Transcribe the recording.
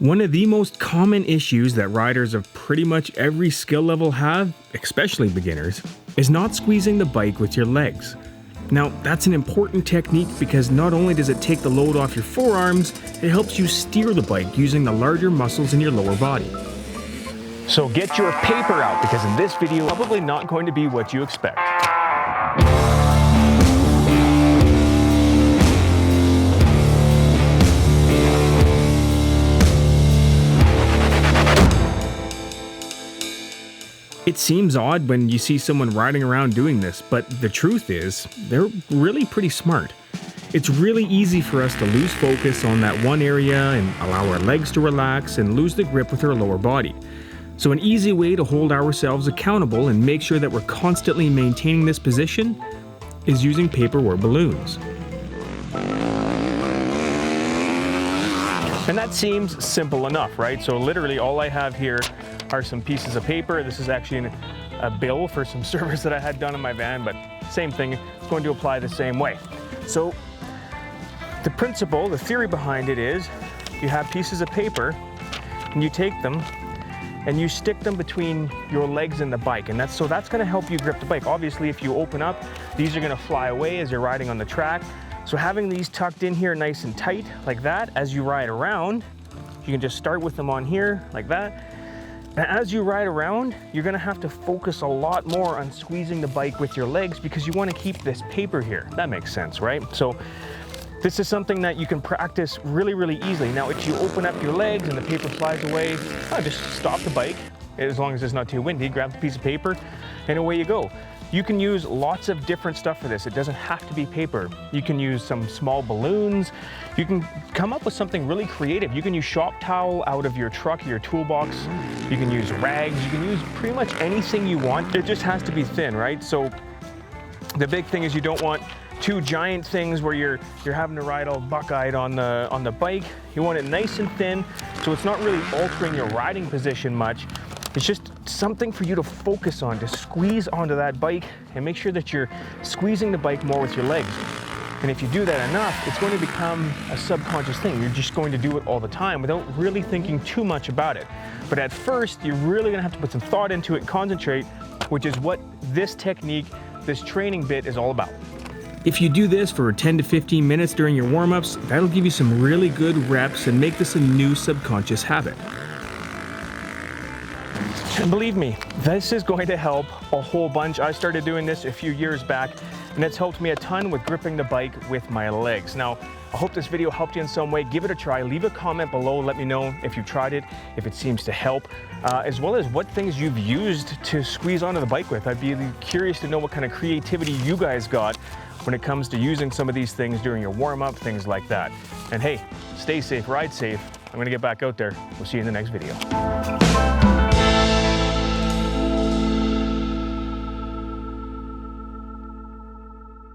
One of the most common issues that riders of pretty much every skill level have, especially beginners, is not squeezing the bike with your legs. Now, that's an important technique because not only does it take the load off your forearms, it helps you steer the bike using the larger muscles in your lower body. So get your paper out because in this video, probably not going to be what you expect. It seems odd when you see someone riding around doing this, but the truth is, they're really pretty smart. It's really easy for us to lose focus on that one area and allow our legs to relax and lose the grip with our lower body. So an easy way to hold ourselves accountable and make sure that we're constantly maintaining this position is using paper or balloons. And that seems simple enough, right? So literally all I have here are some pieces of paper. This is actually a bill for some service that I had done in my van, but same thing, it's going to apply the same way. So the principle, the theory behind it is you have pieces of paper and you take them and you stick them between your legs and the bike, and that's going to help you grip the bike. Obviously, if you open up, these are going to fly away as you're riding on the track. So having these tucked in here nice and tight like that, as you ride around, you can just start with them on here like that. And as you ride around, you're gonna have to focus a lot more on squeezing the bike with your legs because you wanna keep this paper here. That makes sense, right? So this is something that you can practice really, really easily. Now, if you open up your legs and the paper flies away, just stop the bike, as long as it's not too windy, grab the piece of paper, and away you go. You can use lots of different stuff for this. It doesn't have to be paper. You can use some small balloons. You can come up with something really creative. You can use shop towel out of your truck, your toolbox. You can use rags. You can use pretty much anything you want. It just has to be thin, right? So the big thing is you don't want two giant things where you're having to ride all buck-eyed on the bike. You want it nice and thin, so it's not really altering your riding position much. It's just something for you to focus on, to squeeze onto that bike and make sure that you're squeezing the bike more with your legs. And if you do that enough, it's going to become a subconscious thing. You're just going to do it all the time without really thinking too much about it. But at first, you're really gonna have to put some thought into it, concentrate, which is what this technique, this training bit is all about. If you do this for 10 to 15 minutes during your warm-ups, that'll give you some really good reps and make this a new subconscious habit. And believe me, this is going to help a whole bunch. I started doing this a few years back, and it's helped me a ton with gripping the bike with my legs. Now, I hope this video helped you in some way. Give it a try. Leave a comment below. Let me know if you've tried it, if it seems to help, as well as what things you've used to squeeze onto the bike with. I'd be curious to know what kind of creativity you guys got when it comes to using some of these things during your warm-up, things like that. And hey, stay safe, ride safe. I'm gonna get back out there. We'll see you in the next video.